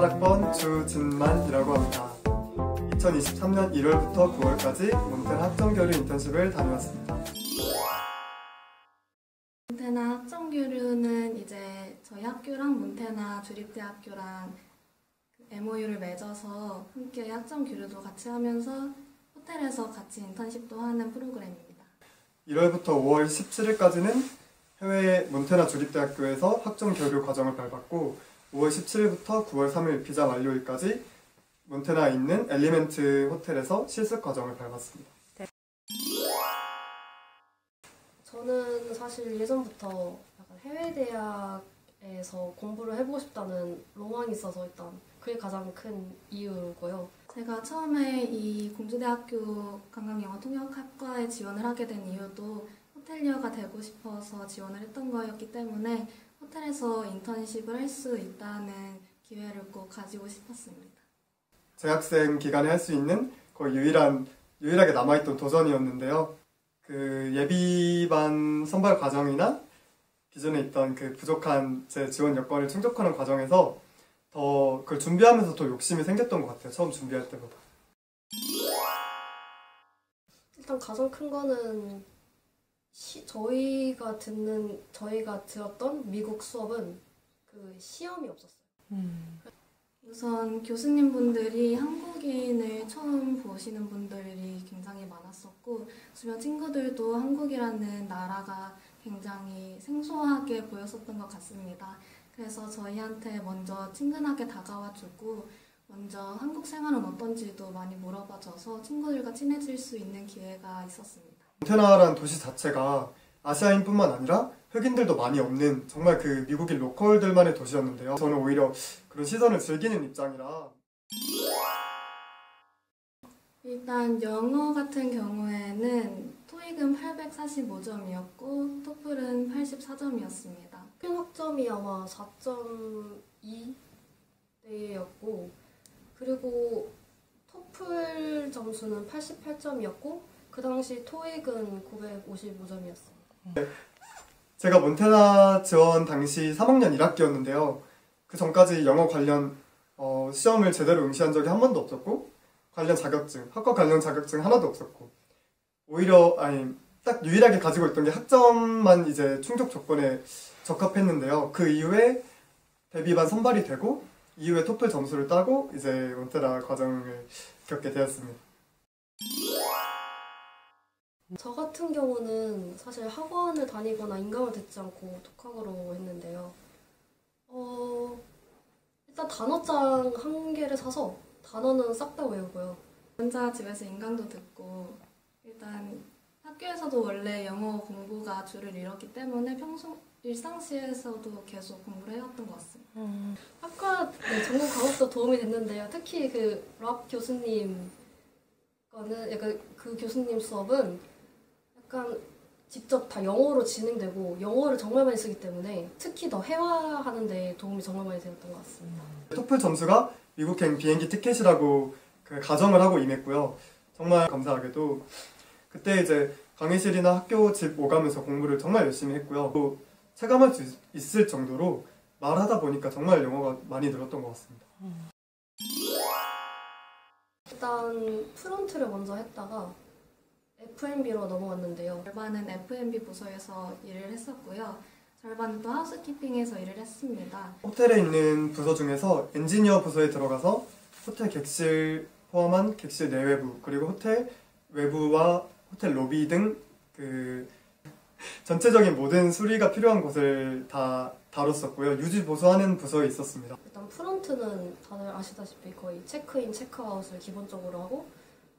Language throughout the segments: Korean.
18학번 주진만이라고 합니다. 2023년 1월부터 9월까지 몬테나 학점교류 인턴십을 다녀왔습니다. 몬테나 학점교류는 이제 저희 학교랑 몬테나 주립대학교랑 MOU를 맺어서 함께 학점교류도 같이 하면서 호텔에서 같이 인턴십도 하는 프로그램입니다. 1월부터 5월 17일까지는 해외 몬테나 주립대학교에서 학점교류 과정을 밟았고 5월 17일부터 9월 3일 비자 만료일까지 몬테나에 있는 엘리멘트 호텔에서 실습 과정을 밟았습니다. 네. 저는 사실 예전부터 약간 해외 대학에서 공부를 해보고 싶다는 로망이 있어서 일단 그게 가장 큰 이유고요. 제가 처음에 이 공주대학교 관광영어통역학과에 지원을 하게 된 이유도 호텔리어가 되고 싶어서 지원을 했던 거였기 때문에 호텔에서 인턴십을 할 수 있다는 기회를 꼭 가지고 싶었습니다. 재학생 기간에 할 수 있는 거의 유일하게 남아있던 도전이었는데요. 그 예비반 선발 과정이나 기존에 있던 그 부족한 제 지원 여건을 충족하는 과정에서 더 그걸 준비하면서 더 욕심이 생겼던 것 같아요. 처음 준비할 때보다. 일단 가장 큰 거는 저희가 들었던 미국 수업은 그 시험이 없었어요. 우선 교수님분들이 한국인을 처음 보시는 분들이 굉장히 많았었고 주변 친구들도 한국이라는 나라가 굉장히 생소하게 보였었던 것 같습니다. 그래서 저희한테 먼저 친근하게 다가와주고 먼저 한국 생활은 어떤지도 많이 물어봐줘서 친구들과 친해질 수 있는 기회가 있었습니다. 몬테나라는 도시 자체가 아시아인뿐만 아니라 흑인들도 많이 없는 정말 그 미국인 로컬들만의 도시였는데요. 저는 오히려 그런 시선을 즐기는 입장이라. 일단 영어 같은 경우에는 토익은 845점이었고 토플은 84점이었습니다. 평균 학점이 아마 4.2대였고 그리고 토플 점수는 88점이었고 그 당시 토익은 955점이었습니다. 제가 몬테나 지원 당시 3학년 1학기였는데요. 그 전까지 영어 관련 시험을 제대로 응시한 적이 한 번도 없었고 관련 자격증, 학과 관련 자격증 하나도 없었고 오히려 딱 유일하게 가지고 있던 게 학점만 이제 충족 조건에 적합했는데요. 그 이후에 대비반 선발이 되고 이후에 토플 점수를 따고 이제 몬테나 과정을 겪게 되었습니다. 저 같은 경우는 사실 학원을 다니거나 인강을 듣지 않고 독학으로 했는데요. 일단 단어장 한 개를 사서 단어는 싹 다 외우고요. 혼자 집에서 인강도 듣고 일단 학교에서도 원래 영어 공부가 주를 이뤘기 때문에 일상시에서도 계속 공부를 해왔던 것 같습니다. 학과 전공 과목도 도움이 됐는데요. 특히 그 랍 교수님 거는 약간 그 교수님 수업은 약간 직접 다 영어로 진행되고 영어를 정말 많이 쓰기 때문에 특히 더 회화하는 데 도움이 정말 많이 되었던 것 같습니다. 토플 점수가 미국행 비행기 티켓이라고 그 가정을 하고 임했고요. 정말 감사하게도 그때 이제 강의실이나 학교 집 오가면서 공부를 정말 열심히 했고요. 또 체감할 수 있을 정도로 말하다 보니까 정말 영어가 많이 늘었던 것 같습니다. 일단 프론트를 먼저 했다가 F&B로 넘어갔는데요. 절반은 F&B 부서에서 일을 했었고요. 절반은 또 하우스키핑에서 일을 했습니다. 호텔에 있는 부서 중에서 엔지니어 부서에 들어가서 호텔 객실 포함한 객실 내외부 그리고 호텔 외부와 호텔 로비 등 그 전체적인 모든 수리가 필요한 곳을 다 다뤘었고요. 유지 보수하는 부서에 있었습니다. 일단 프론트는 다들 아시다시피 거의 체크인, 체크아웃을 기본적으로 하고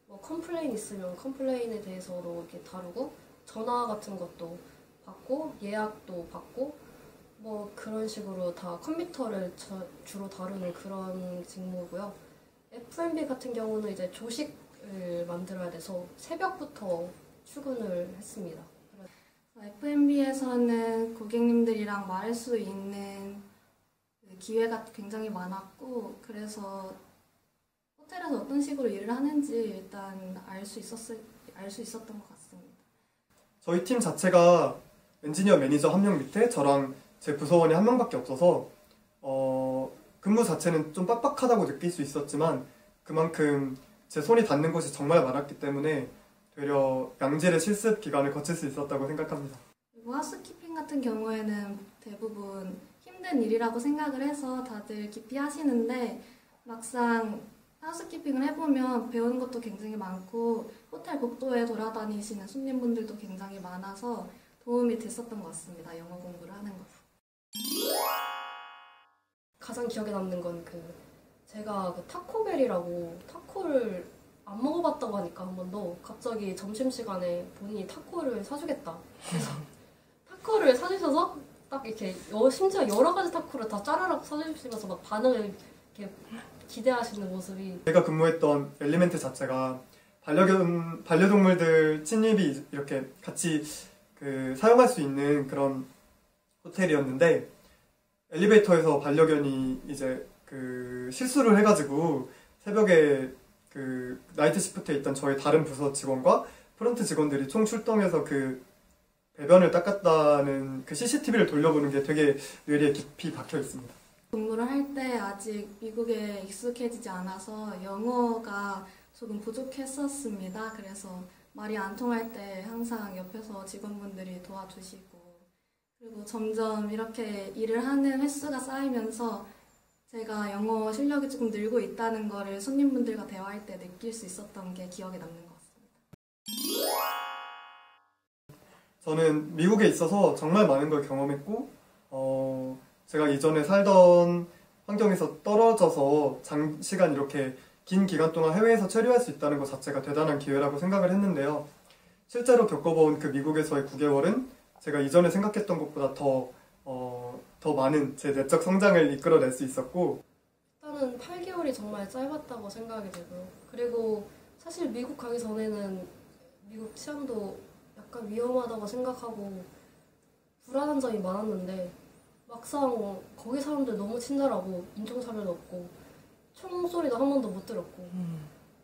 뭐 컴플레인 있으면 컴플레인에 대해서도 이렇게 다루고 전화 같은 것도 받고 예약도 받고 뭐 그런 식으로 다 컴퓨터를 주로 다루는 그런 직무고요. F&B 같은 경우는 이제 조식을 만들어야 돼서 새벽부터 출근을 했습니다. F&B에서는 고객님들이랑 말할 수 있는 기회가 굉장히 많았고 그래서 호텔에서 어떤 식으로 일을 하는지 일단 알 수 있었던 것 같습니다. 저희 팀 자체가 엔지니어 매니저 1명 밑에 저랑 제 부서원이 1명밖에 없어서 근무 자체는 좀 빡빡하다고 느낄 수 있었지만 그만큼 제 손이 닿는 곳이 정말 많았기 때문에 되려 양질의 실습 기간을 거칠 수 있었다고 생각합니다. 그리고 하우스키핑 같은 경우에는 대부분 힘든 일이라고 생각을 해서 다들 깊이 하시는데 막상 하우스키핑을 해보면 배우는 것도 굉장히 많고 호텔 복도에 돌아다니시는 손님분들도 굉장히 많아서 도움이 됐었던 것 같습니다. 영어 공부를 하는 것. 가장 기억에 남는 건 제가 타코벨이라고 타코를 안 먹어봤다고 하니까 한 번도 갑자기 점심시간에 본인이 타코를 사주겠다. 그래서 타코를 사주셔서 딱 이렇게 심지어 여러 가지 타코를 다 짜라락 사주시면서 막 반응을 이렇게 기대하시는 모습이 제가 근무했던 엘리멘트 자체가 반려동물들 침입이 이렇게 같이 사용할 수 있는 그런 호텔이었는데 엘리베이터에서 반려견이 이제 실수를 해가지고 새벽에 나이트 시프트에 있던 저희 다른 부서 직원과 프런트 직원들이 총 출동해서 배변을 닦았다는 CCTV를 돌려보는 게 되게 뇌리에 깊이 박혀 있습니다. 근무를 할 때 아직 미국에 익숙해지지 않아서 영어가 조금 부족했었습니다. 그래서 말이 안 통할 때 항상 옆에서 직원분들이 도와주시고 그리고 점점 이렇게 일을 하는 횟수가 쌓이면서 제가 영어 실력이 조금 늘고 있다는 거를 손님분들과 대화할 때 느낄 수 있었던 게 기억에 남는 것 같습니다. 저는 미국에 있어서 정말 많은 걸 경험했고 제가 이전에 살던 환경에서 떨어져서 장시간 이렇게 긴 기간 동안 해외에서 체류할 수 있다는 것 자체가 대단한 기회라고 생각을 했는데요. 실제로 겪어본 미국에서의 9개월은 제가 이전에 생각했던 것보다 더 많은 제 내적 성장을 이끌어낼 수 있었고 일단은 8개월이 정말 짧았다고 생각이 되고요. 그리고 사실 미국 가기 전에는 미국 치안도 약간 위험하다고 생각하고 불안한 점이 많았는데 막상 거기 사람들 너무 친절하고 인종차별도 없고 총소리도 한 번도 못 들었고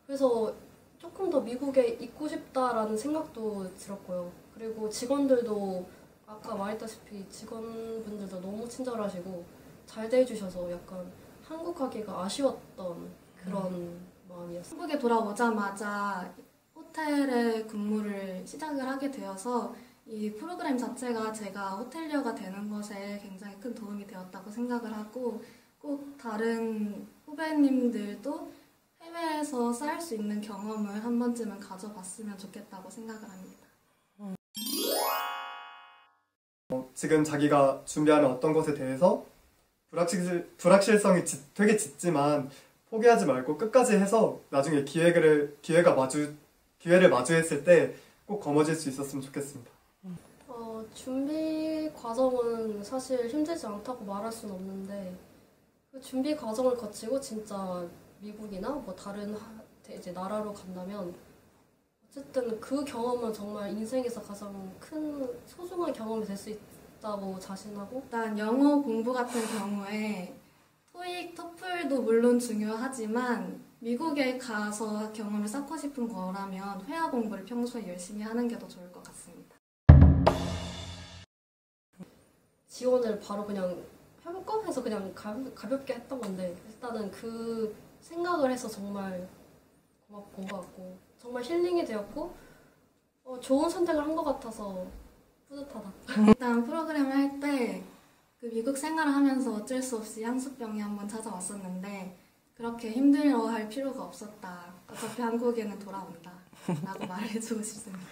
그래서 조금 더 미국에 있고 싶다라는 생각도 들었고요. 그리고 직원들도 아까 말했다시피 직원분들도 너무 친절하시고 잘 대해주셔서 약간 한국 가기가 아쉬웠던 그런 마음이었어요. 한국에 돌아오자마자 호텔에 근무를 시작을 하게 되어서 이 프로그램 자체가 제가 호텔리어가 되는 것에 굉장히 큰 도움이 되었다고 생각을 하고 꼭 다른 후배님들도 해외에서 쌓을 수 있는 경험을 한 번쯤은 가져봤으면 좋겠다고 생각을 합니다. 지금 자기가 준비하는 어떤 것에 대해서 불확실성이 되게 짙지만 포기하지 말고 끝까지 해서 나중에 기회를 마주했을 때 꼭 거머쥘 수 있었으면 좋겠습니다. 준비 과정은 사실 힘들지 않다고 말할 수는 없는데 그 준비 과정을 거치고 진짜 미국이나 뭐 다른 이제 나라로 간다면 어쨌든 그 경험은 정말 인생에서 가장 큰 소중한 경험이 될 수 있다고 자신하고 일단 영어 공부 같은 경우에 토익, 토플도 물론 중요하지만 미국에 가서 경험을 쌓고 싶은 거라면 회화 공부를 평소에 열심히 하는 게 더 좋을 것 같습니다. 지원을 바로 그냥 해볼까 해서 그냥 가볍게 했던 건데 일단은 그 생각을 해서 정말 고맙고 같고 정말 힐링이 되었고 좋은 선택을 한 것 같아서 뿌듯하다. 일단 프로그램을 할 때 미국 생활을 하면서 어쩔 수 없이 향수병이 한번 찾아왔었는데 그렇게 힘들어할 필요가 없었다. 어차피 한국에는 돌아온다. 라고 말해주고 싶습니다.